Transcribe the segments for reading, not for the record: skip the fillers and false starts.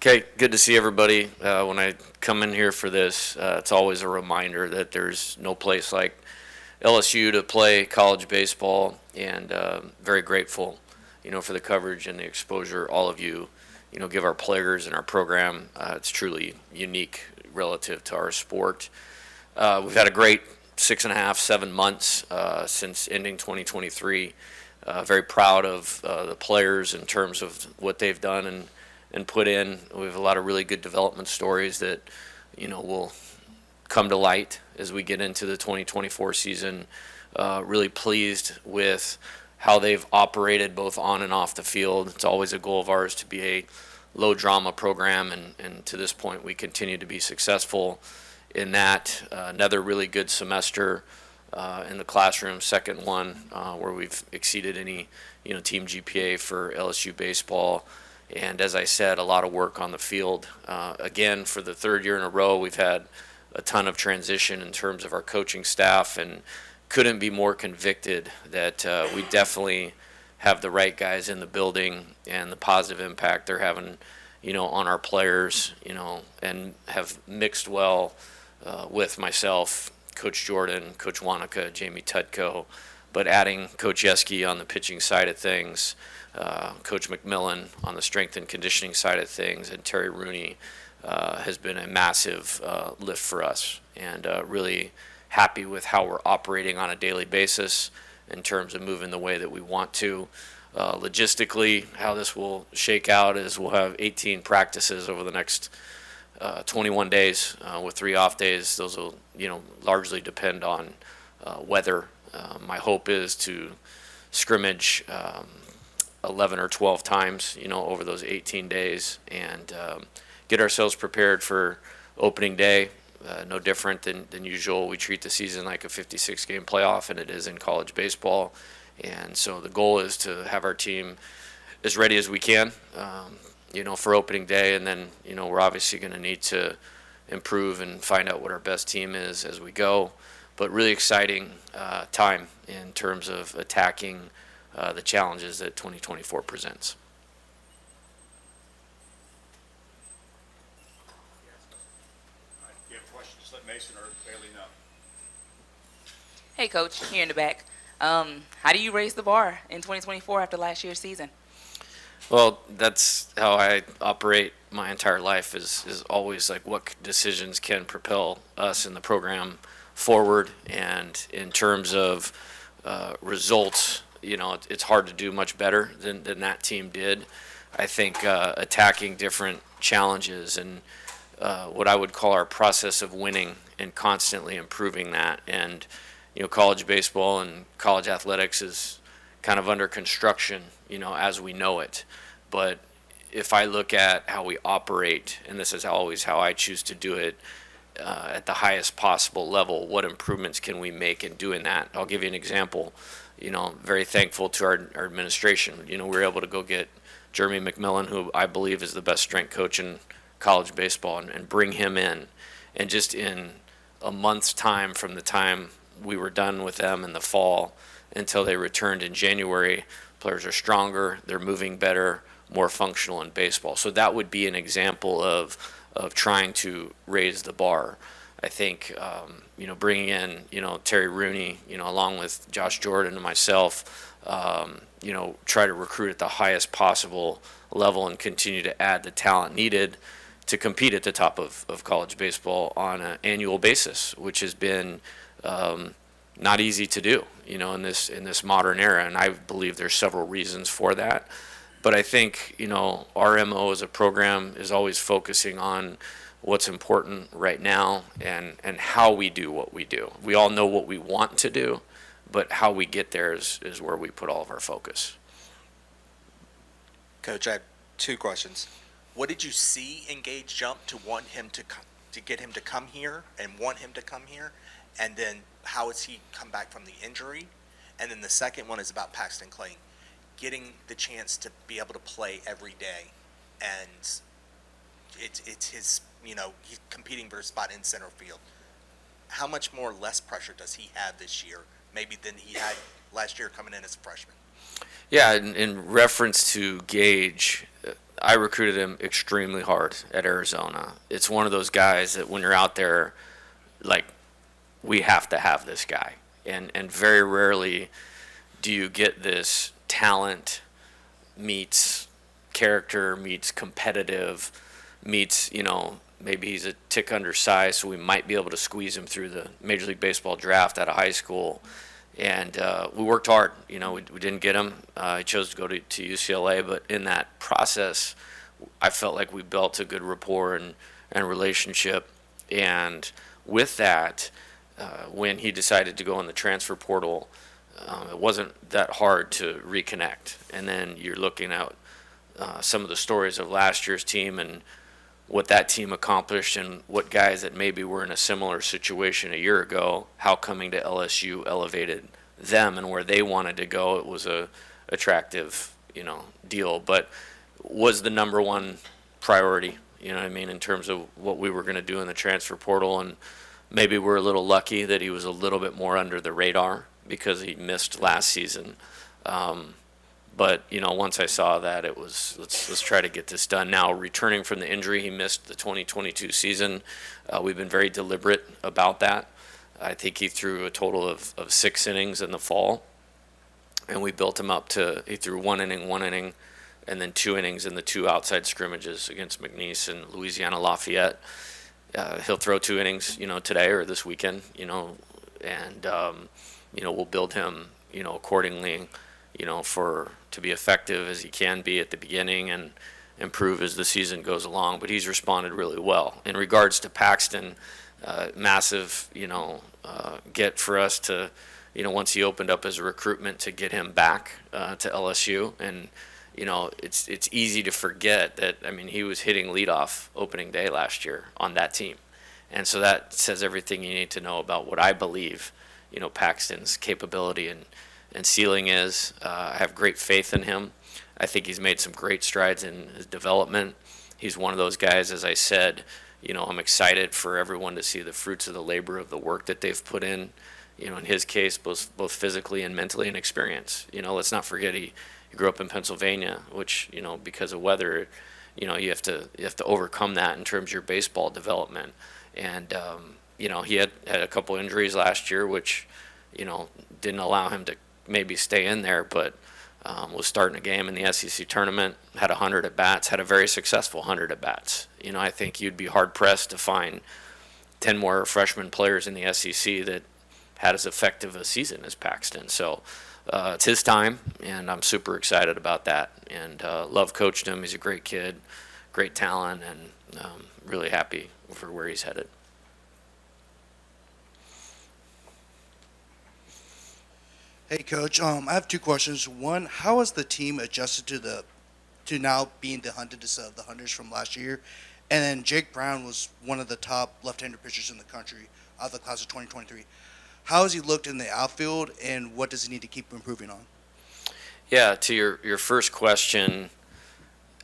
Okay, good to see everybody. When I come in here for this, it's always a reminder that there's no place like LSU to play college baseball, and very grateful, for the coverage and the exposure all of you, give our players and our program. It's truly unique relative to our sport. We've had a great 6.5, 7 months since ending 2023. Very proud of the players in terms of what they've done and put in. We have a lot of really good development stories that, will come to light as we get into the 2024 season. Really pleased with how they've operated both on and off the field. It's always a goal of ours to be a low drama program, and to this point we continue to be successful in that. Another really good semester in the classroom, second one where we've exceeded any team GPA for LSU baseball. And as I said, a lot of work on the field. Again, for the third year in a row, we've had a ton of transition in terms of our coaching staff, and couldn't be more convicted that we definitely have the right guys in the building and the positive impact they're having, on our players, and have mixed well with myself, Coach Jordan, Coach Wanaka, Jamie Tutko, but adding Coach Yeski on the pitching side of things, Coach McMillan on the strength and conditioning side of things, and Terry Rooney has been a massive lift for us, and really happy with how we're operating on a daily basis in terms of moving the way that we want to. Logistically, how this will shake out is we'll have 18 practices over the next 21 days with 3 off days. Those will, largely depend on weather. My hope is to scrimmage 11 or 12 times, over those 18 days, and get ourselves prepared for opening day. No different than usual. We treat the season like a 56-game playoff, and it is in college baseball. And so the goal is to have our team as ready as we can, for opening day. And then, we're obviously going to need to improve and find out what our best team is as we go. But really exciting time in terms of attacking the challenges that 2024 presents. If you have questions, let Mason or Bailey know. Hey, Coach, here in the back. How do you raise the bar in 2024 after last year's season? Well, that's how I operate my entire life, is always like what decisions can propel us in the program forward. And in terms of results, it's hard to do much better than that team did. I think attacking different challenges and what I would call our process of winning and constantly improving that. And, college baseball and college athletics is kind of under construction, as we know it. But if I look at how we operate, and this is always how I choose to do it, at the highest possible level, what improvements can we make in doing that? I'll give you an example. Very thankful to our administration. We were able to go get Jeremy McMillan, who I believe is the best strength coach in college baseball, and bring him in. And just in a month's time from the time we were done with them in the fall until they returned in January, players are stronger, they're moving better, more functional in baseball. So that would be an example of trying to raise the bar. I think, bringing in, Terry Rooney, along with Josh Jordan and myself, try to recruit at the highest possible level and continue to add the talent needed to compete at the top of college baseball on an annual basis, which has been not easy to do, in this modern era. And I believe there's several reasons for that. But I think, our MO as a program is always focusing on what's important right now and how we do what we do. We all know what we want to do, but how we get there is where we put all of our focus. Coach, I have 2 questions. What did you see in Gage Jump to want him to get him to come here and want him to come here? And then how has he come back from the injury? And then the second one is about Paxton Clayton, getting the chance to be able to play every day, and it's his, he's competing for a spot in center field. How much more less pressure does he have this year, maybe than he had last year coming in as a freshman? Yeah, in reference to Gage, I recruited him extremely hard at Arizona. It's one of those guys that when you're out there, like, we have to have this guy. And very rarely do you get this talent meets character, meets competitive, meets, maybe he's a tick undersized, so we might be able to squeeze him through the Major League Baseball draft out of high school. And we worked hard. We didn't get him. He chose to go to UCLA, but in that process, I felt like we built a good rapport and relationship. And with that, when he decided to go in the transfer portal, it wasn't that hard to reconnect. And then you're looking at some of the stories of last year's team and what that team accomplished and what guys that maybe were in a similar situation a year ago, how coming to LSU elevated them and where they wanted to go. It was a attractive, deal, but was the number one priority, in terms of what we were going to do in the transfer portal. And maybe we're a little lucky that he was a little bit more under the radar because he missed last season. But once I saw that, it was let's try to get this done. Now, returning from the injury, he missed the 2022 season. We've been very deliberate about that. I think he threw a total of 6 innings in the fall, and we built him up to he threw 1 inning, and then 2 innings in the 2 outside scrimmages against McNeese and Louisiana Lafayette. He'll throw 2 innings, today or this weekend, and we'll build him, accordingly, to be effective as he can be at the beginning and improve as the season goes along. But he's responded really well. In regards to Paxton, massive, get for us to, once he opened up his recruitment to get him back to LSU. And, it's easy to forget that, he was hitting leadoff opening day last year on that team. And so that says everything you need to know about what I believe, Paxton's capability and ceiling is. I have great faith in him. I think he's made some great strides in his development. He's one of those guys, as I said, I'm excited for everyone to see the fruits of the labor of the work that they've put in, in his case, both physically and mentally and experience. Let's not forget he grew up in Pennsylvania, which, because of weather, you have to overcome that in terms of your baseball development. And, he had a couple injuries last year, which, didn't allow him to maybe stay in there, but was starting a game in the SEC tournament, had 100 at-bats, had a very successful 100 at-bats. I think you'd be hard-pressed to find 10 more freshman players in the SEC that had as effective a season as Paxton. So it's his time, and I'm super excited about that. And love coaching him. He's a great kid, great talent, and really happy for where he's headed. Hey, Coach. I have 2 questions. One, how has the team adjusted to now being the Hunters of the Hunters from last year? And then Jake Brown was one of the top left-handed pitchers in the country out of the class of 2023. How has he looked in the outfield, and what does he need to keep improving on? Yeah, to your first question,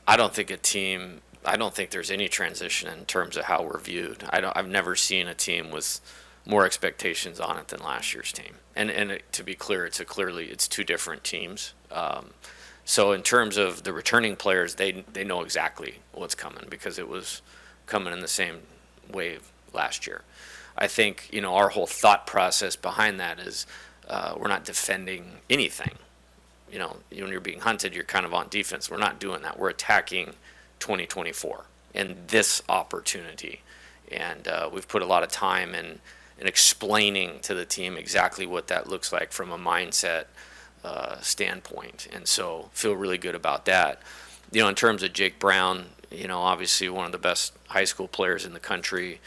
I don't think there's any transition in terms of how we're viewed. I've never seen a team with more expectations on it than last year's team. And to be clear, it's 2 different teams. So in terms of the returning players, they know exactly what's coming because it was coming in the same wave last year. I think, our whole thought process behind that is we're not defending anything. When you're being hunted, you're kind of on defense. We're not doing that. We're attacking 2024 and this opportunity. And we've put a lot of time in explaining to the team exactly what that looks like from a mindset standpoint. And so feel really good about that. In terms of Jake Brown, obviously one of the best high school players in the country,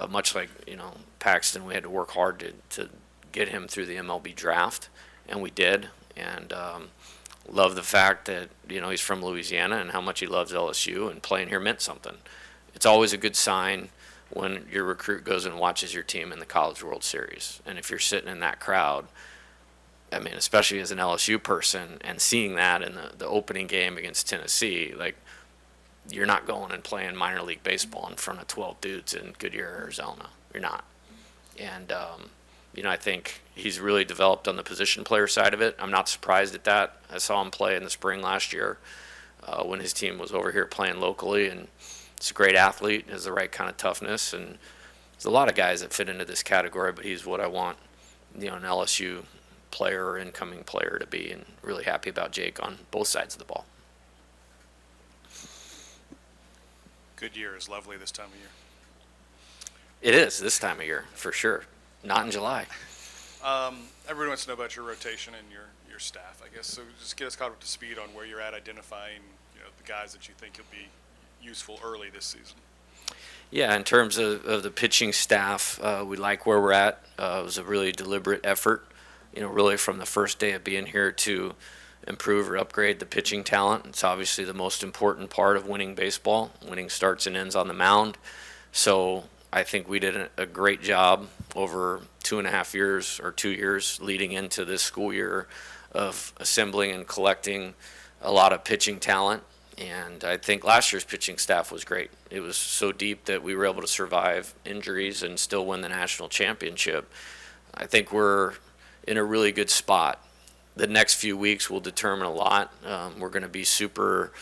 much like, Paxton, we had to work hard to get him through the MLB draft, and we did. And love the fact that, he's from Louisiana and how much he loves LSU, and playing here meant something. It's always a good sign when your recruit goes and watches your team in the College World Series. And if you're sitting in that crowd, especially as an LSU person, and seeing that in the opening game against Tennessee, like, you're not going and playing minor league baseball in front of 12 dudes in Goodyear, Arizona. You're not. And, I think he's really developed on the position player side of it. I'm not surprised at that. I saw him play in the spring last year. when his team was over here playing locally. And he's a great athlete, has the right kind of toughness, and there's a lot of guys that fit into this category, but he's what I want, an LSU player or incoming player to be, and really happy about Jake on both sides of the ball. Good year is lovely this time of year. It is this time of year, for sure. Not in July. Everybody wants to know about your rotation and your staff, I guess. So just get us caught up to speed on where you're at identifying, the guys that you think will be useful early this season. Yeah, in terms of the pitching staff, we like where we're at. It was a really deliberate effort, really from the first day of being here to improve or upgrade the pitching talent. It's obviously the most important part of winning baseball. Winning starts and ends on the mound. So I think we did a great job over 2.5 years or 2 years leading into this school year of assembling and collecting a lot of pitching talent. And I think last year's pitching staff was great. It was so deep that we were able to survive injuries and still win the national championship. I think we're in a really good spot. The next few weeks will determine a lot. We're going to be super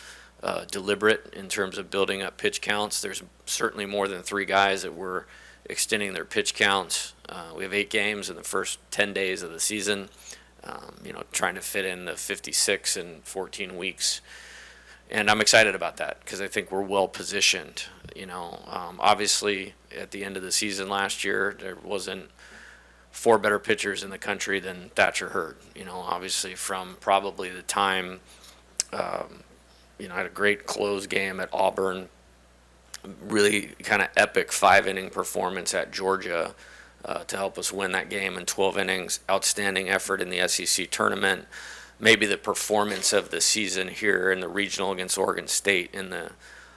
deliberate in terms of building up pitch counts. There's certainly more than 3 guys that we're extending their pitch counts. We have 8 games in the first 10 days of the season, trying to fit in the 56 in 14 weeks. And I'm excited about that because I think we're well positioned. Obviously at the end of the season last year, there wasn't 4 better pitchers in the country than Thatcher Hurd. Obviously from probably the time, I had a great close game at Auburn, really kind of epic 5-inning performance at Georgia to help us win that game in 12 innings. Outstanding effort in the SEC tournament. Maybe the performance of the season here in the regional against Oregon State in the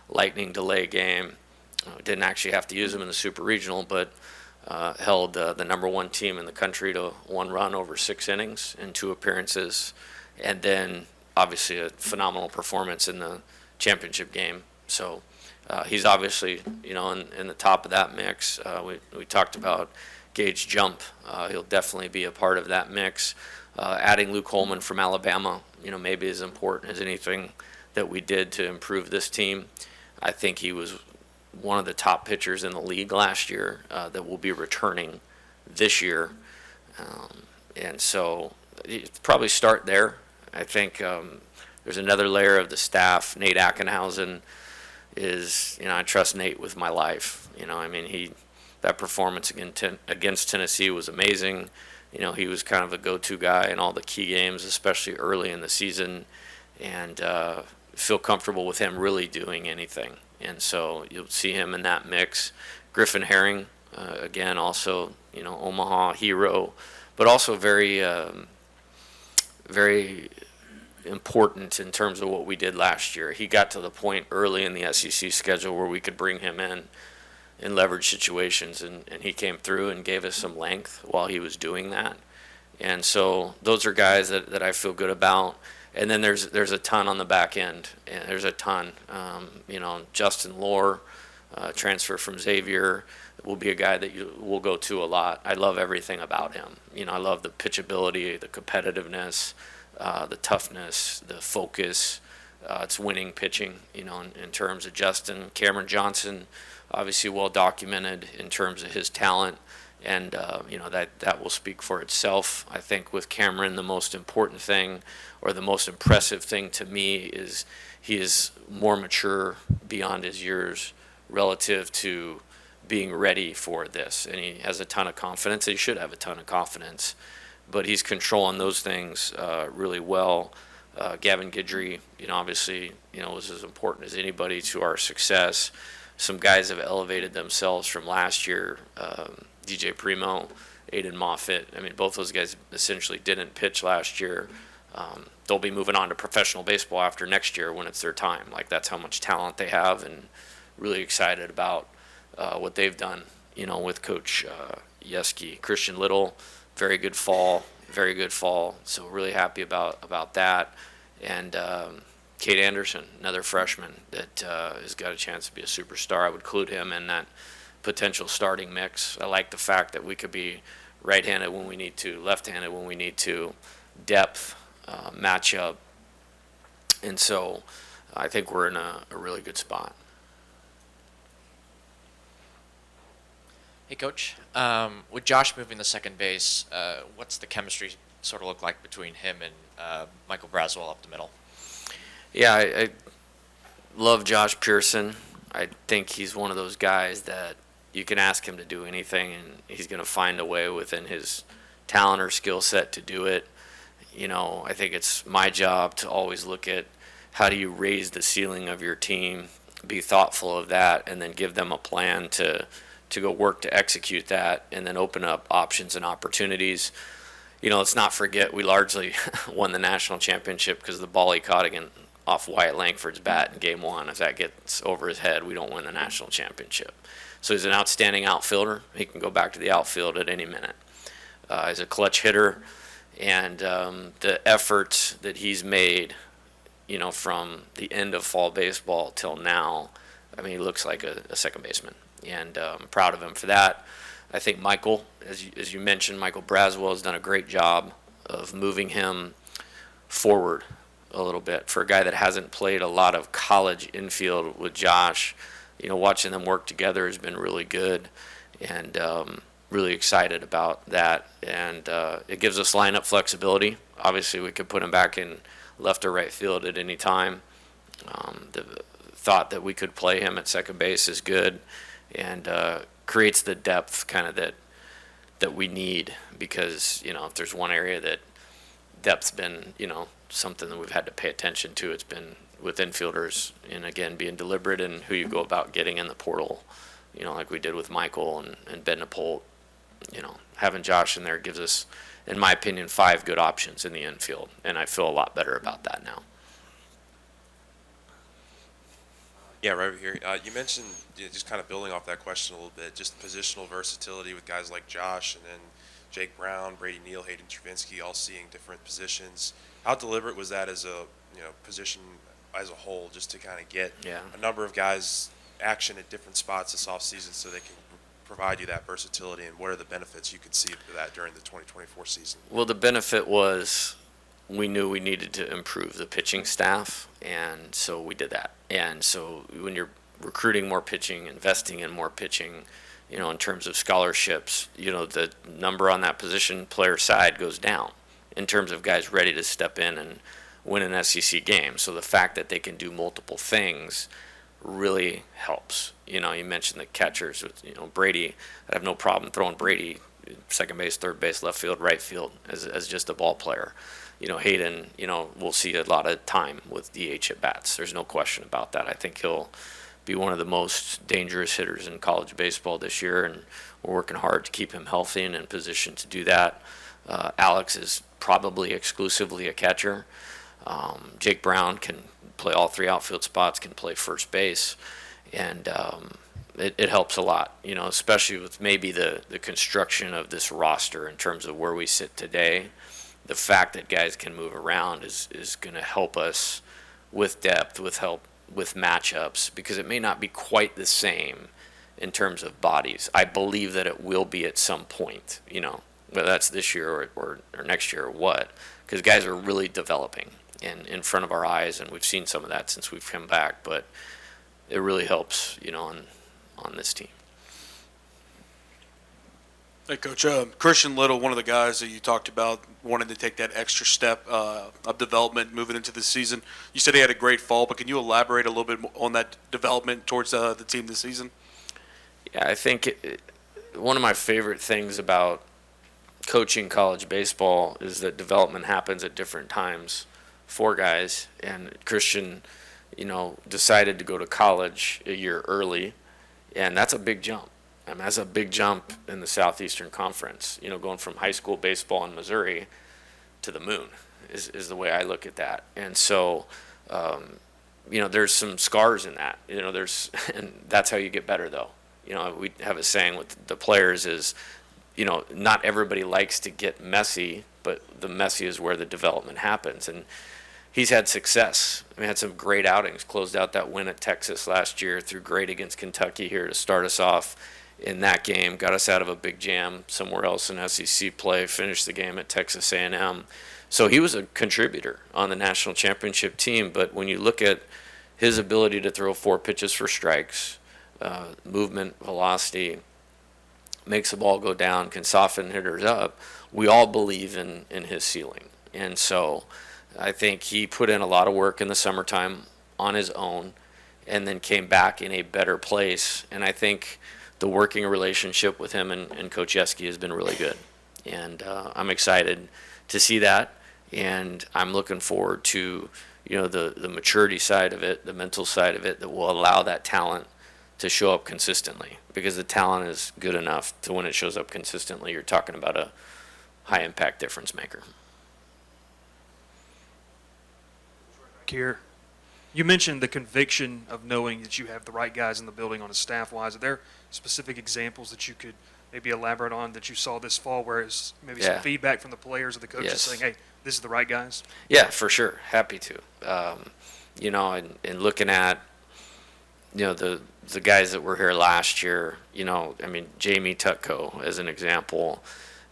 lightning delay game. Didn't actually have to use them in the super regional, but held the number 1 team in the country to 1 run over 6 innings in 2 appearances. And then obviously a phenomenal performance in the championship game. So he's obviously, in the top of that mix. We talked about Gage Jump. He'll definitely be a part of that mix. Adding Luke Holman from Alabama, maybe as important as anything that we did to improve this team. I think he was one of the top pitchers in the league last year that will be returning this year. And so probably start there. I think there's another layer of the staff. Nate Ackenhausen is, I trust Nate with my life. That performance against Tennessee was amazing. He was kind of a go-to guy in all the key games, especially early in the season, and feel comfortable with him really doing anything. And so you'll see him in that mix. Griffin Herring, again, also, Omaha hero, but also very, very important in terms of what we did last year. He got to the point early in the SEC schedule where we could bring him in leverage situations, and he came through and gave us some length while he was doing that. And so those are guys that I feel good about. And then there's a ton on the back end. And there's a ton. Justin Lohr, transfer from Xavier, will be a guy that you will go to a lot. I love everything about him. I love the pitchability, the competitiveness, the toughness, the focus. It's winning pitching, in terms of Justin. Cameron Johnson, obviously well documented in terms of his talent, and that will speak for itself. I think with Cameron, the most important thing, or the most impressive thing to me, is he is more mature beyond his years relative to being ready for this, and he has a ton of confidence. He should have a ton of confidence, but he's controlling those things really well. Gavin Guidry, obviously, was as important as anybody to our success. Some guys have elevated themselves from last year. DJ Primo, Aiden Moffitt. Both those guys essentially didn't pitch last year. They'll be moving on to professional baseball after next year when it's their time. That's how much talent they have, and really excited about what they've done, with Coach Yeski. Christian Little, very good fall. So really happy about that. And Kate Anderson, another freshman that has got a chance to be a superstar. I would include him in that potential starting mix. I like the fact that we could be right-handed when we need to, left-handed when we need to, depth, matchup. And so I think we're in a really good spot. Hey, Coach. With Josh moving to second base, what's the chemistry sort of look like between him and Michael Braswell up the middle? Yeah, I love Josh Pearson. I think he's one of those guys that you can ask him to do anything, and he's going to find a way within his talent or skill set to do it. I think it's my job to always look at how do you raise the ceiling of your team, be thoughtful of that, and then give them a plan to go work to execute that, and then open up options and opportunities. Let's not forget we largely won the national championship because of the ball he caught off Wyatt Langford's bat in game one. If that gets over his head, we don't win the national championship. So he's an outstanding outfielder. He can go back to the outfield at any minute. He's a clutch hitter, and the efforts that he's made, from the end of fall baseball till now, he looks like a second baseman, and I'm proud of him for that. I think Michael, as you mentioned, Michael Braswell has done a great job of moving him forward a little bit. For a guy that hasn't played a lot of college infield with Josh, watching them work together has been really good, and really excited about that. And it gives us lineup flexibility. Obviously, we could put him back in left or right field at any time. The thought that we could play him at second base is good, and creates the depth kind of that we need, because if there's one area that depth's been something that we've had to pay attention to, it's been with infielders, and again being deliberate in who you go about getting in the portal, like we did with Michael and Ben Napolt. Having Josh in there gives us, in my opinion, 5 good options in the infield, and I feel a lot better about that now. Yeah, right over here. You mentioned, just kind of building off that question a little bit, just positional versatility with guys like Josh and then Jake Brown, Brady Neal, Hayden Travinsky, all seeing different positions. How deliberate was that as a position as a whole, just to kind of get a number of guys action at different spots this offseason so they can provide you that versatility, and what are the benefits you could see of that during the 2024 season? Well, the benefit was we knew we needed to improve the pitching staff, and so we did that. And so when you're recruiting more pitching, investing in more pitching, in terms of scholarships, the number on that position player side goes down in terms of guys ready to step in and win an SEC game. So the fact that they can do multiple things really helps. You mentioned the catchers with, Brady. I have no problem throwing Brady second base, third base, left field, right field as just a ball player. Hayden, we'll see a lot of time with DH at bats. There's no question about that. I think he'll be one of the most dangerous hitters in college baseball this year, and we're working hard to keep him healthy and in position to do that. Alex is probably exclusively a catcher. Jake Brown can play all 3 outfield spots, can play first base, and it helps a lot, especially with maybe the construction of this roster in terms of where we sit today. The fact that guys can move around is going to help us with depth, with matchups, because it may not be quite the same in terms of bodies. I believe that it will be at some point, whether that's this year or next year or what, because guys are really developing in front of our eyes, and we've seen some of that since we've come back, but it really helps, on this team. Hey, Coach. Christian Little, one of the guys that you talked about wanting to take that extra step of development moving into the season. You said he had a great fall, but can you elaborate a little bit on that development towards the team this season? Yeah, I think one of my favorite things about coaching college baseball is that development happens at different times for guys. And Christian, decided to go to college a year early, and that's a big jump. That's a big jump in the Southeastern Conference, going from high school baseball in Missouri to the moon is the way I look at that. And so, there's some scars in that, and that's how you get better though. We have a saying with the players is, not everybody likes to get messy, but the messy is where the development happens. And he's had success. Had some great outings, closed out that win at Texas last year, threw great against Kentucky here to start us off in that game, got us out of a big jam somewhere else in SEC play, finished the game at Texas A&M. So he was a contributor on the national championship team. But when you look at his ability to throw 4 pitches for strikes, movement, velocity, makes the ball go down, can soften hitters up, we all believe in his ceiling. And so I think he put in a lot of work in the summertime on his own and then came back in a better place. And I think the working relationship with him and Coach Yeski has been really good. And I'm excited to see that. And I'm looking forward to, the maturity side of it, the mental side of it, that will allow that talent to show up consistently, because the talent is good enough to, when it shows up consistently, you're talking about a high impact difference maker. Here, you mentioned the conviction of knowing that you have the right guys in the building on a staff-wise. Are there specific examples that you could maybe elaborate on that you saw this fall, where it's maybe some feedback from the players or the coaches saying, hey, this is the right guys? Yeah, for sure. Happy to. And looking at, the guys that were here last year, Jamie Tutko as an example.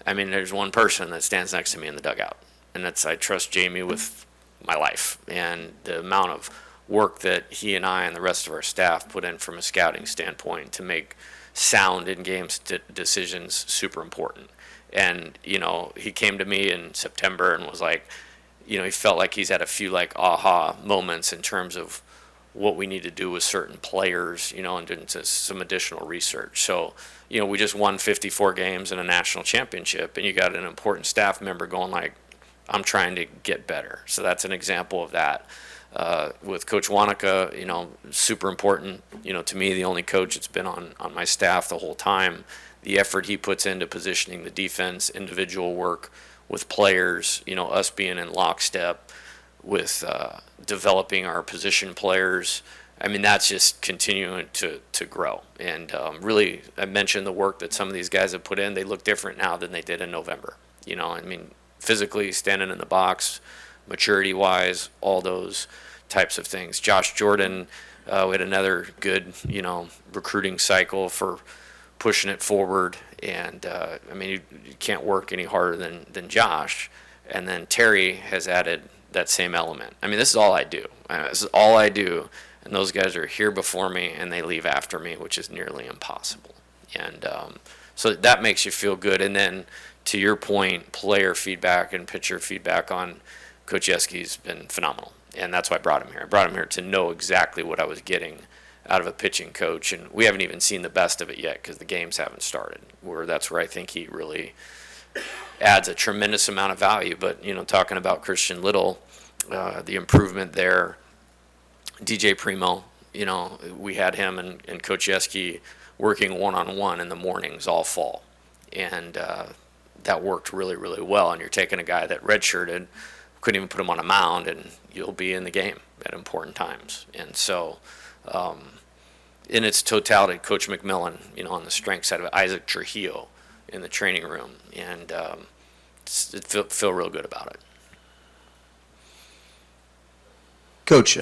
There's one person that stands next to me in the dugout, and I trust Jamie with my life. And the amount of work that he and I and the rest of our staff put in from a scouting standpoint to make sound in-game decisions super important. And, he came to me in September and was like, he felt like he's had a few aha moments in terms of what we need to do with certain players, and into some additional research. So, we just won 54 games in a national championship, and you got an important staff member going like, I'm trying to get better. So that's an example of that. With Coach Wanaka, super important, to me, the only coach that's been on my staff the whole time, the effort he puts into positioning the defense, individual work with players, us being in lockstep with developing our position players. That's just continuing to grow. And really, I mentioned the work that some of these guys have put in. They look different now than they did in November. Physically standing in the box, maturity-wise, all those types of things. Josh Jordan, we had another good, recruiting cycle for pushing it forward. And, you can't work any harder than Josh. And then Terry has added that same element. This is all I do. This is all I do. And those guys are here before me, and they leave after me, which is nearly impossible. And so that makes you feel good. And then, to your point, player feedback and pitcher feedback on Coach Yeski's been phenomenal. And that's why I brought him here. I brought him here to know exactly what I was getting out of a pitching coach. And we haven't even seen the best of it yet because the games haven't started. That's where I think he really adds a tremendous amount of value. But, talking about Christian Little, the improvement there, DJ Primo, we had him and Coach Yeski working one-on-one in the mornings all fall. And that worked really, really well. And you're taking a guy that redshirted, couldn't even put him on a mound, and you'll be in the game at important times. And so, in its totality, Coach McMillan, on the strength side of it, Isaac Trujillo in the training room, and feel real good about it. Coach,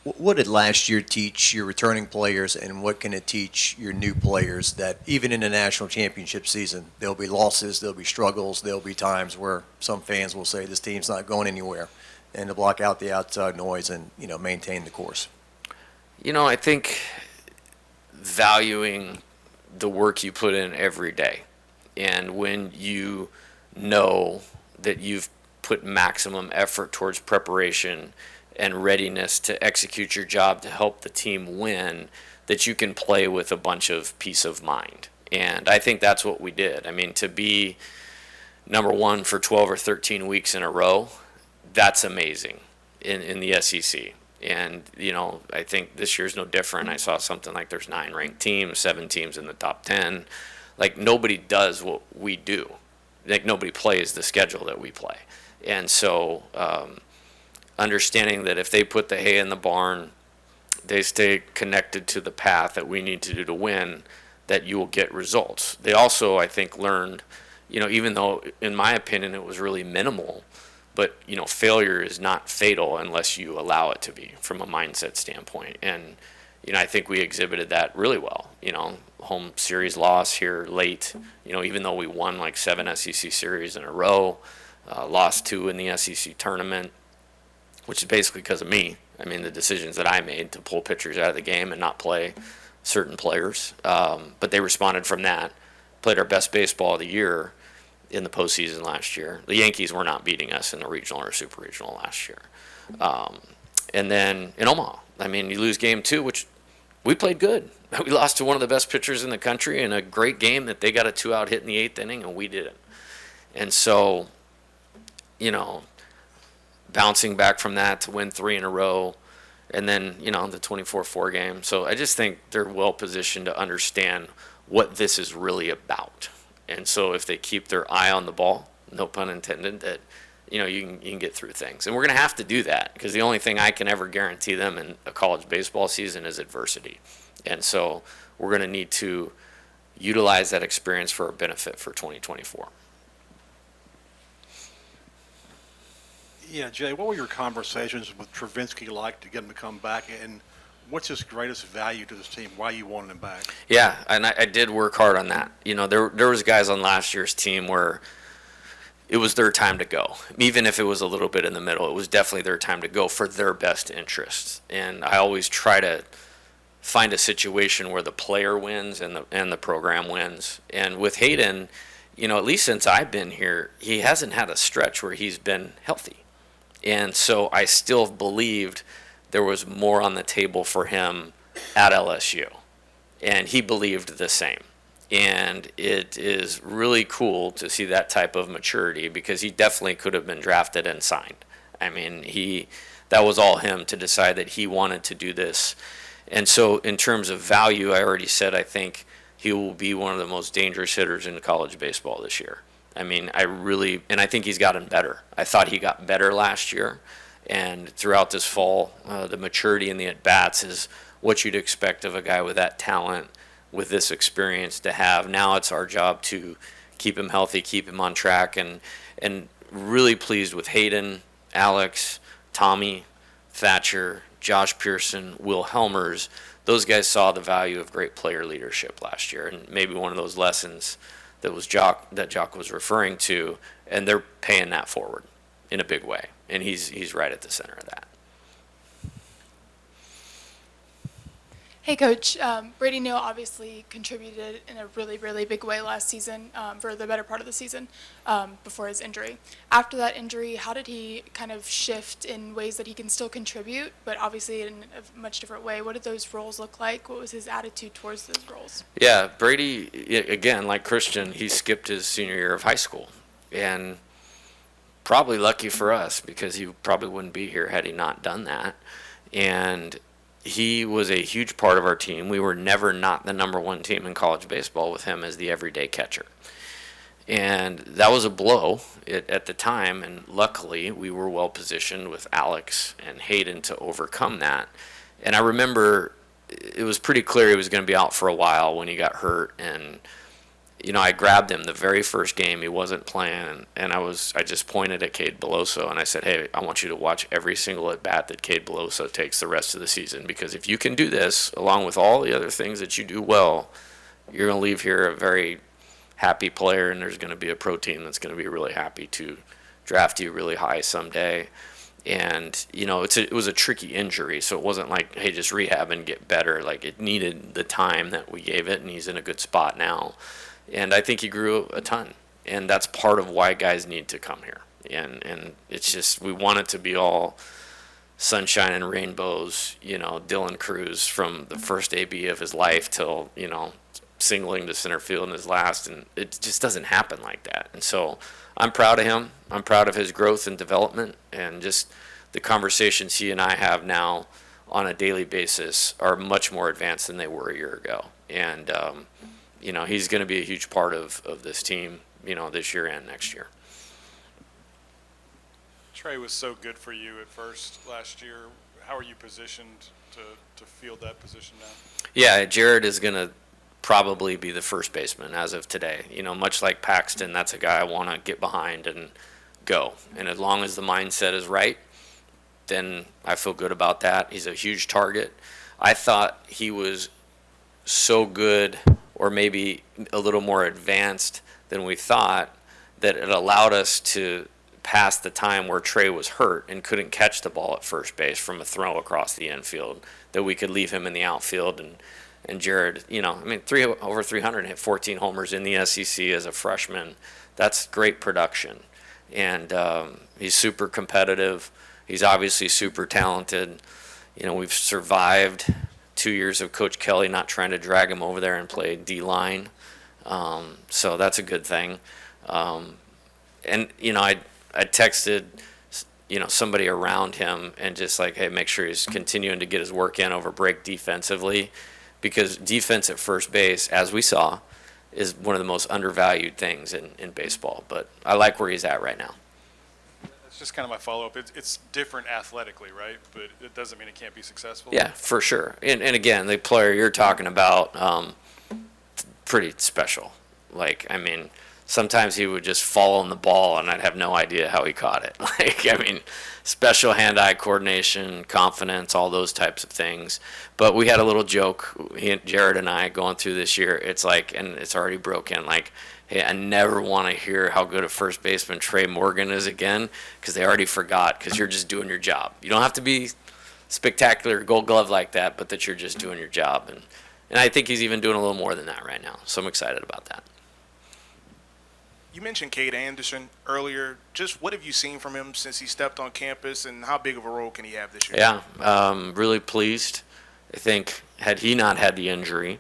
what did last year teach your returning players, and what can it teach your new players that even in the national championship season, there'll be losses, there'll be struggles, there'll be times where some fans will say this team's not going anywhere, and to block out the outside noise and, maintain the course? I think valuing the work you put in every day, and when you know that you've put maximum effort towards preparation and readiness to execute your job to help the team win, that you can play with a bunch of peace of mind. And I think that's what we did. To be number one for 12 or 13 weeks in a row, that's amazing in the SEC. And, I think this year's no different. I saw something like there's 9 ranked teams, 7 teams in the top 10. Nobody does what we do. Nobody plays the schedule that we play. And so, understanding that if they put the hay in the barn, they stay connected to the path that we need to do to win, that you will get results. They also, I think, learned, even though, in my opinion, it was really minimal, but, failure is not fatal unless you allow it to be from a mindset standpoint. And, I think we exhibited that really well. Home series loss here late, even though we won 7 SEC series in a row, lost 2 in the SEC tournament, which is basically because of me. I mean, the decisions that I made to pull pitchers out of the game and not play certain players. But they responded from that, played our best baseball of the year in the postseason last year. The Yankees were not beating us in the regional or super regional last year. And then in Omaha, I mean, you lose game 2, which we played good. We lost to one of the best pitchers in the country in a great game that they got a 2-out hit in the 8th inning, and we didn't. And so, you know, bouncing back from that to win 3 in a row, and then, you know, the 24-4 game. So I just think they're well positioned to understand what this is really about. And so if they keep their eye on the ball, no pun intended, that, you know, you can get through things. And we're going to have to do that, because the only thing I can ever guarantee them in a college baseball season is adversity. And so we're going to need to utilize that experience for our benefit for 2024. Yeah, Jay, what were your conversations with Travinsky like to get him to come back, and what's his greatest value to this team? Why you wanted him back? Yeah, and I did work hard on that. You know, there was guys on last year's team where it was their time to go. Even if it was a little bit in the middle, it was definitely their time to go for their best interests. And I always try to find a situation where the player wins and the program wins. And with Hayden, you know, at least since I've been here, he hasn't had a stretch where he's been healthy. And so I still believed there was more on the table for him at LSU. And he believed the same. And it is really cool to see that type of maturity, because he definitely could have been drafted and signed. I mean, that was all him to decide that he wanted to do this. And so in terms of value, I already said I think he will be one of the most dangerous hitters in college baseball this year. I mean, and I think he's gotten better. I thought he got better last year, and throughout this fall, the maturity in the at-bats is what you'd expect of a guy with that talent, with this experience to have. Now it's our job to keep him healthy, keep him on track, and really pleased with Hayden, Alex, Tommy, Thatcher, Josh Pearson, Will Helmers. Those guys saw the value of great player leadership last year, and maybe one of those lessons that Jock was referring to, and they're paying that forward in a big way, and he's right at the center of that. Hey, Coach. Brady Neal obviously contributed in a really, really big way last season, for the better part of the season, before his injury. After that injury, how did he kind of shift in ways that he can still contribute, but obviously in a much different way? What did those roles look like? What was his attitude towards those roles? Yeah, Brady, again, like Christian, he skipped his senior year of high school. And probably lucky for us, because he probably wouldn't be here had he not done that. And he was a huge part of our team. We were never not the number 1 team in college baseball with him as the everyday catcher. And that was a blow at the time, and luckily we were well positioned with Alex and Hayden to overcome that. And I remember it was pretty clear he was going to be out for a while when he got hurt, and you know, I grabbed him the very first game. He wasn't playing, and I just pointed at Cade Beloso, and I said, hey, I want you to watch every single at-bat that Cade Beloso takes the rest of the season, because if you can do this, along with all the other things that you do well, you're going to leave here a very happy player, and there's going to be a pro team that's going to be really happy to draft you really high someday. And, you know, it was a tricky injury, so it wasn't like, hey, just rehab and get better. Like, it needed the time that we gave it, and he's in a good spot now. And I think he grew a ton, and that's part of why guys need to come here. And it's just, we want it to be all sunshine and rainbows, you know, Dylan Cruz from the first AB of his life till, you know, singling to center field in his last, and it just doesn't happen like that. And so I'm proud of him. I'm proud of his growth and development, and just the conversations he and I have now on a daily basis are much more advanced than they were a year ago. And, you know, he's going to be a huge part of this team, you know, this year and next year. Trey was so good for you at first last year. How are you positioned to field that position now? Yeah, Jared is going to probably be the first baseman as of today. You know, much like Paxton, that's a guy I want to get behind and go. And as long as the mindset is right, then I feel good about that. He's a huge target. I thought he was so good, or maybe a little more advanced than we thought, that it allowed us to past the time where Trey was hurt and couldn't catch the ball at first base from a throw across the infield, that we could leave him in the outfield. And Jared, over 300 and hit 14 homers in the SEC as a freshman. That's great production. And he's super competitive. He's obviously super talented. We've survived 2 years of Coach Kelly not trying to drag him over there and play D-line. So that's a good thing. I texted, somebody around him and just like, hey, make sure he's continuing to get his work in over break defensively, because defense at first base, as we saw, is one of the most undervalued things in baseball. But I like where he's at right now. That's just kind of my follow-up. It's different athletically, right? But it doesn't mean it can't be successful. Yeah, for sure. And again, the player you're talking about, pretty special. Sometimes he would just fall on the ball and I'd have no idea how he caught it. Special hand-eye coordination, confidence, all those types of things. But we had a little joke, Jared and I, going through this year. It's and it's already broken. Hey, I never want to hear how good a first baseman Trey Morgan is again, because they already forgot, because you're just doing your job. You don't have to be spectacular Gold Glove like that, but that you're just doing your job. And I think he's even doing a little more than that right now. So I'm excited about that. You mentioned Cade Anderson earlier. Just what have you seen from him since he stepped on campus, and how big of a role can he have this year? Yeah, really pleased. I think had he not had the injury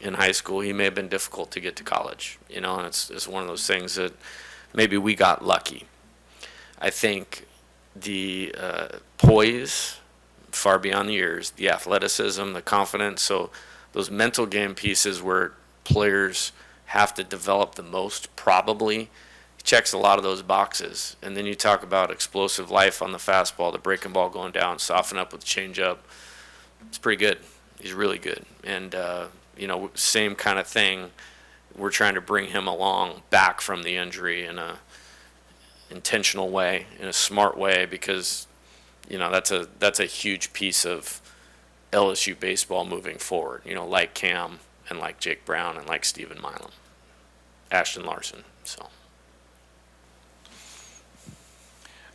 in high school, he may have been difficult to get to college. And it's one of those things that maybe we got lucky. I think the poise, far beyond the years, the athleticism, the confidence, so those mental game pieces where players have to develop the most, probably. He checks a lot of those boxes. And then you talk about explosive life on the fastball, the breaking ball going down, soften up with the changeup. It's pretty good. He's really good. And, same kind of thing. We're trying to bring him along back from the injury in a intentional way, in a smart way, because, that's a huge piece of LSU baseball moving forward, like Cam and like Jake Brown and like Stephen Milam, Ashton Larson. So,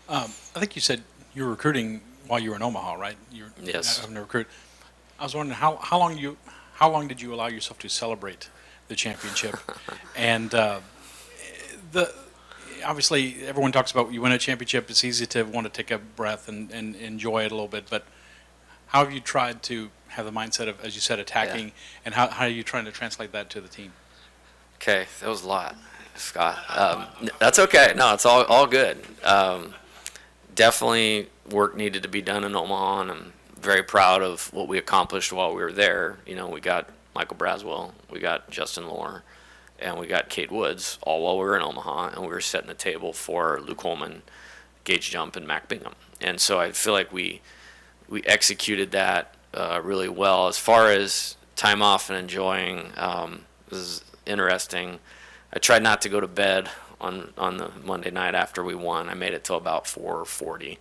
I think you said you were recruiting while you were in Omaha, right? Yes. Having to recruit. I was wondering how long did you allow yourself to celebrate the championship? And obviously everyone talks about when you win a championship, it's easy to want to take a breath and enjoy it a little bit. But how have you tried to have the mindset of, as you said, attacking, and how are you trying to translate that to the team? Okay, that was a lot, Scott. That's okay. No, it's all good. Definitely work needed to be done in Omaha, and I'm very proud of what we accomplished while we were there. We got Michael Braswell, we got Justin Lohr, and we got Cade Woods all while we were in Omaha, and we were setting the table for Luke Holman, Gage Jump, and Mac Bingham. And so I feel like we executed that really well. As far as time off and enjoying, this is interesting. I tried not to go to bed on the Monday night after we won. I made it till about 4:40.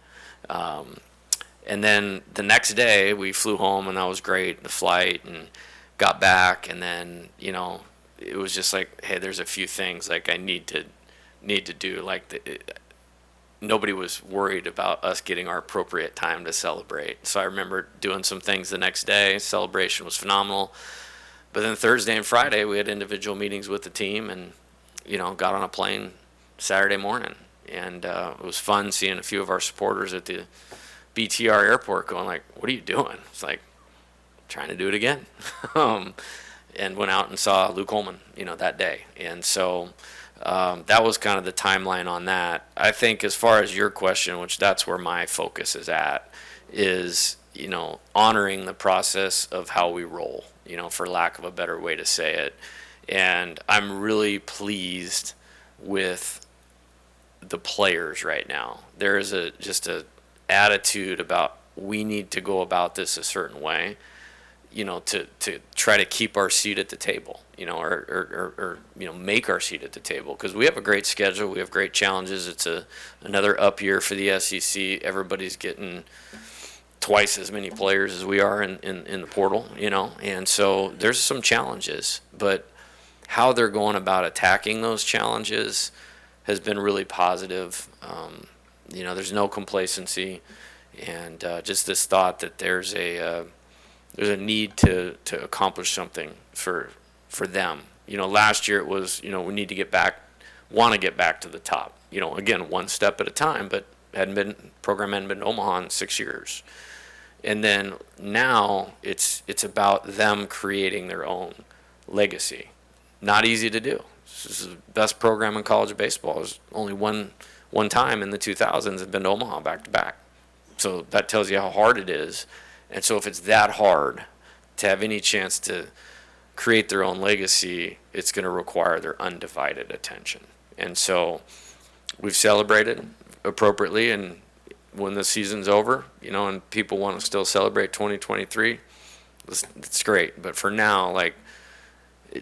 And then the next day we flew home, and that was great, the flight, and got back. And then, it was just like, hey, there's a few things I need to do. Nobody was worried about us getting our appropriate time to celebrate. So I remember doing some things the next day. Celebration was phenomenal. But then Thursday and Friday, we had individual meetings with the team, and, got on a plane Saturday morning. And it was fun seeing a few of our supporters at the BTR airport going what are you doing? It's trying to do it again. And went out and saw Luke Holman, that day. And so that was kind of the timeline on that. I think as far as your question, which that's where my focus is at, is, honoring the process of how we roll, for lack of a better way to say it. And I'm really pleased with the players right now. There is just a attitude about we need to go about this a certain way, to try to keep our seat at the table, or make our seat at the table, because we have a great schedule, we have great challenges. It's another up year for the SEC. Everybody's getting twice as many players as we are in the portal, and so there's some challenges, but how they're going about attacking those challenges has been really positive. There's no complacency, and just this thought that there's a need to accomplish something for them. Last year it was, we need to want to get back to the top. Again, one step at a time, but program hadn't been to Omaha in 6 years. And then now it's about them creating their own legacy. Not easy to do. This is the best program in college baseball. There's only one time in the 2000s have been to Omaha back to back. So that tells you how hard it is. And so if it's that hard to have any chance to create their own legacy, it's going to require their undivided attention. And so we've celebrated appropriately, and when the season's over, and people want to still celebrate 2023, it's great. But for now,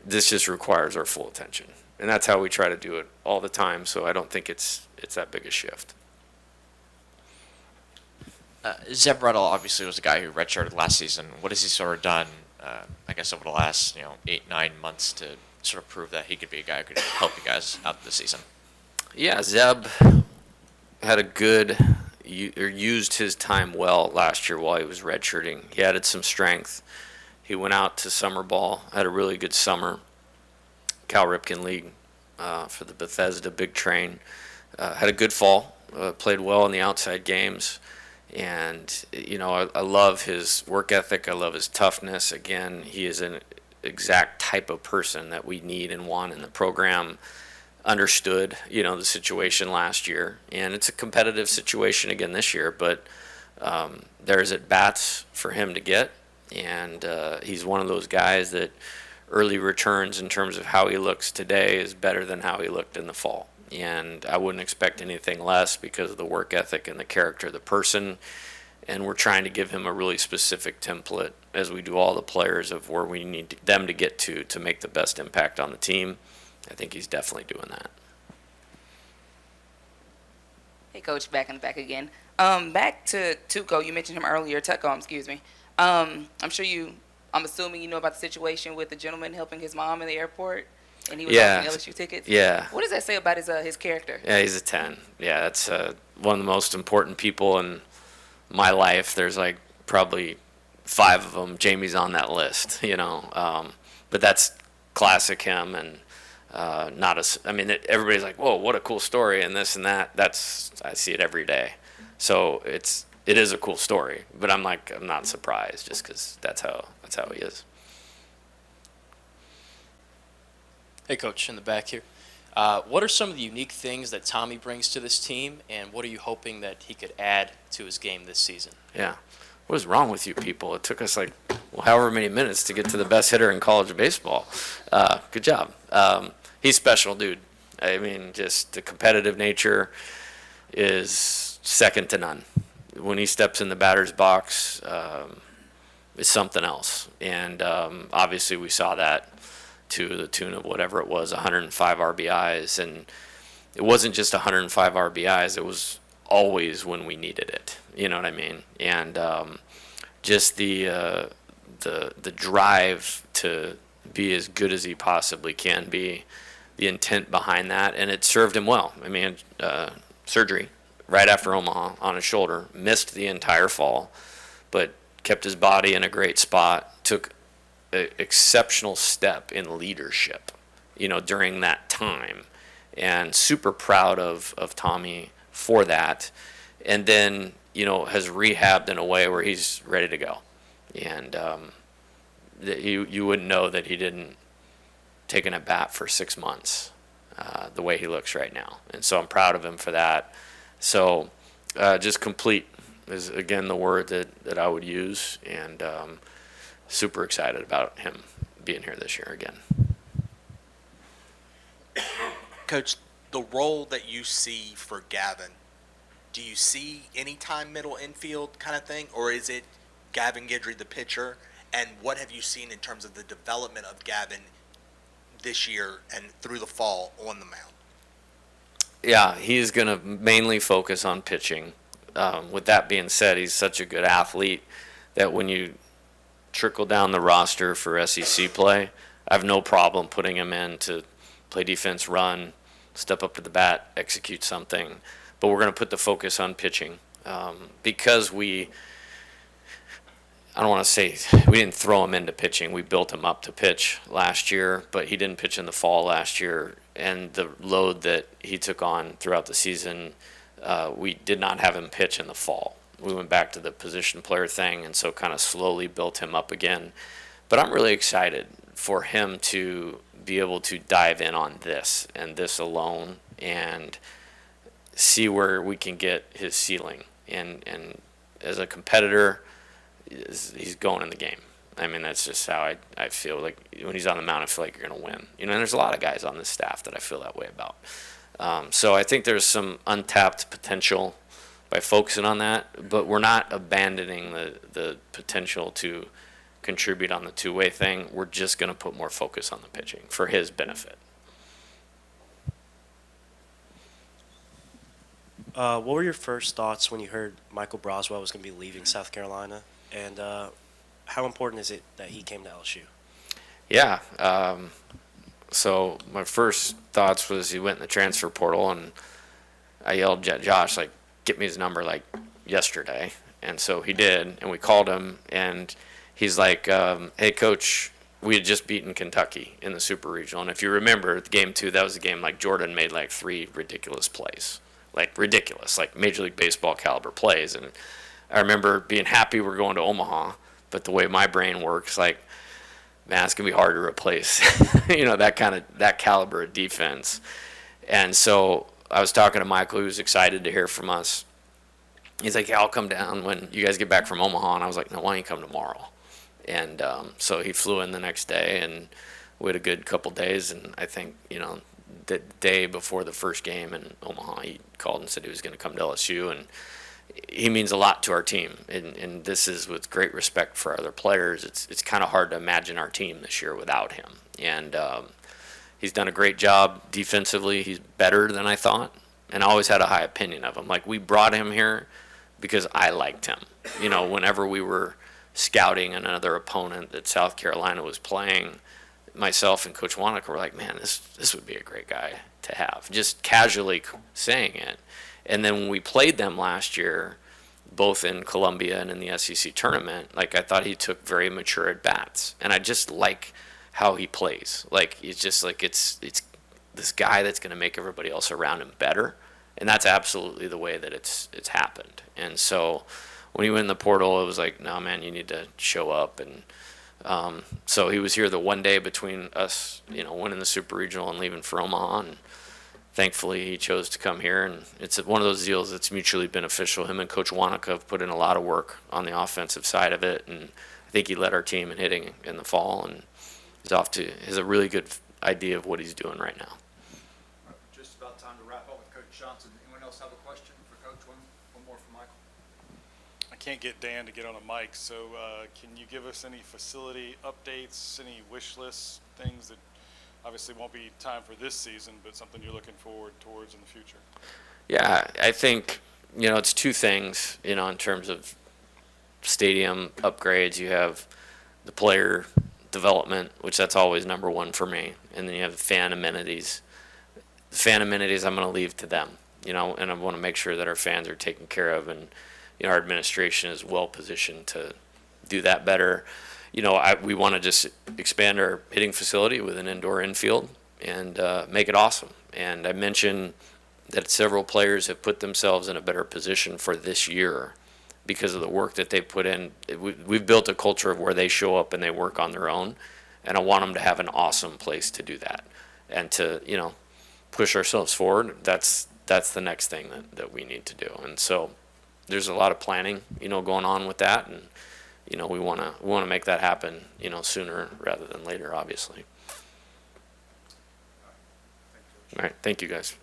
this just requires our full attention. And that's how we try to do it all the time, so I don't think it's that big a shift. Zeb Ruddle obviously was a guy who redshirted last season. What has he sort of done, I guess, over the last 8-9 months to sort of prove that he could be a guy who could help you guys out this season? Yeah, Zeb had used his time well last year while he was redshirting. He added some strength. He went out to summer ball, had a really good summer. Cal Ripken League for the Bethesda Big Train. Had a good fall, played well in the outside games. And, I love his work ethic. I love his toughness. Again, he is an exact type of person that we need and want in the program. Understood, the situation last year. And it's a competitive situation again this year, but there's at-bats for him to get. And he's one of those guys that early returns in terms of how he looks today is better than how he looked in the fall. And I wouldn't expect anything less because of the work ethic and the character of the person. And we're trying to give him a really specific template, as we do all the players, of where we need them to get to make the best impact on the team. I think he's definitely doing that. Hey, Coach, back in the back again. Back to Tuco. You mentioned him earlier. Tuco, excuse me. I'm assuming you know about the situation with the gentleman helping his mom in the airport. And he was offering LSU tickets? Yeah. What does that say about his character? Yeah, he's a 10. Yeah, that's one of the most important people in my life. There's probably 5 of them. Jamie's on that list, But that's classic him, and everybody's like, whoa, what a cool story, and this and that. I see it every day. So it is a cool story, but I'm not surprised just because that's how he is. Hey, Coach, in the back here. What are some of the unique things that Tommy brings to this team, and what are you hoping that he could add to his game this season? Yeah. What is wrong with you people? It took us however many minutes to get to the best hitter in college baseball. Good job. He's special, dude. I mean, just the competitive nature is second to none. When he steps in the batter's box, it's something else. And obviously we saw that to the tune of whatever it was, 105 RBIs. And it wasn't just 105 RBIs. It was always when we needed it. You know what I mean? And just the drive to be as good as he possibly can be, the intent behind that, and it served him well. I mean, surgery right after Omaha on his shoulder, missed the entire fall, but kept his body in a great spot, took an exceptional step in leadership, during that time, and super proud of Tommy for that. And then, has rehabbed in a way where he's ready to go. And you wouldn't know that he didn't take an at-bat for 6 months, the way he looks right now. And so I'm proud of him for that. So just complete is, again, the word that I would use, and super excited about him being here this year again. Coach, the role that you see for Gavin, do you see anytime middle infield kind of thing, or is it Gavin Guidry, the pitcher? And what have you seen in terms of the development of Gavin this year and through the fall on the mound? Yeah, he's going to mainly focus on pitching. With that being said, he's such a good athlete that when you trickle down the roster for SEC play, I have no problem putting him in to play defense, run, step up to the bat, execute something. But we're going to put the focus on pitching because I don't want to say we didn't throw him into pitching. We built him up to pitch last year, but he didn't pitch in the fall last year. And the load that he took on throughout the season, we did not have him pitch in the fall. We went back to the position player thing, and so kind of slowly built him up again. But I'm really excited for him to be able to dive in on this and this alone and see where we can get his ceiling. And as a competitor, he's going in the game. I mean, that's just how I feel. Like when he's on the mound, I feel like you're going to win. And there's a lot of guys on this staff that I feel that way about. So I think there's some untapped potential by focusing on that, but we're not abandoning the potential to contribute on the two-way thing. We're just going to put more focus on the pitching for his benefit. What were your first thoughts when you heard Michael Broswell was going to be leaving South Carolina? And how important is it that he came to LSU? Yeah. So my first thoughts was he went in the transfer portal, and I yelled at Josh, like, get me his number, like, yesterday. And so he did, and we called him, and he's like, hey, Coach, we had just beaten Kentucky in the Super Regional. And if you remember, Game 2, that was the game, like, Jordan made, like, 3 ridiculous plays. Like, ridiculous, like, Major League Baseball caliber plays. And I remember being happy we're going to Omaha, but the way my brain works, like, man, it's going to be hard to replace, that caliber of defense. And so I was talking to Michael, who was excited to hear from us. He's like, yeah, I'll come down when you guys get back from Omaha. And I was like, no, why don't you come tomorrow? And so he flew in the next day, and we had a good couple days. And I think, the day before the first game in Omaha, he called and said he was going to come to LSU. And he means a lot to our team. And this is with great respect for other players. It's kind of hard to imagine our team this year without him. And he's done a great job defensively. He's better than I thought. And I always had a high opinion of him. Like, we brought him here because I liked him. Whenever we were scouting another opponent that South Carolina was playing, myself and Coach Wanaka were like, man, this would be a great guy to have. Just casually saying it. And then when we played them last year, both in Columbia and in the SEC tournament, like, I thought he took very mature at-bats. And I just like how he plays. Like, it's just like it's this guy that's going to make everybody else around him better. And that's absolutely the way that it's happened. And so when he went in the portal, it was like, no, man, you need to show up. And so he was here the one day between us, winning the Super Regional and leaving for Omaha. And thankfully, he chose to come here. And it's one of those deals that's mutually beneficial. Him and Coach Wanaka have put in a lot of work on the offensive side of it. And I think he led our team in hitting in the fall. And has a really good idea of what he's doing right now. Just about time to wrap up with Coach Johnson. Anyone else have a question for Coach? One more for Michael. I can't get Dan to get on a mic, so can you give us any facility updates, any wish lists, things that obviously won't be time for this season, but something you're looking forward towards in the future? Yeah, I think, it's two things, in terms of stadium upgrades. You have the player development, which that's always number one for me. And then you have the fan amenities. The fan amenities I'm going to leave to them, and I want to make sure that our fans are taken care of, and, our administration is well positioned to do that better. We want to just expand our hitting facility with an indoor infield and make it awesome. And I mentioned that several players have put themselves in a better position for this year because of the work that they put in. We've built a culture of where they show up and they work on their own, and I want them to have an awesome place to do that and to, push ourselves forward. That's the next thing that we need to do. And so there's a lot of planning, going on with that, and we want to make that happen, sooner rather than later, obviously. All right, thank you guys.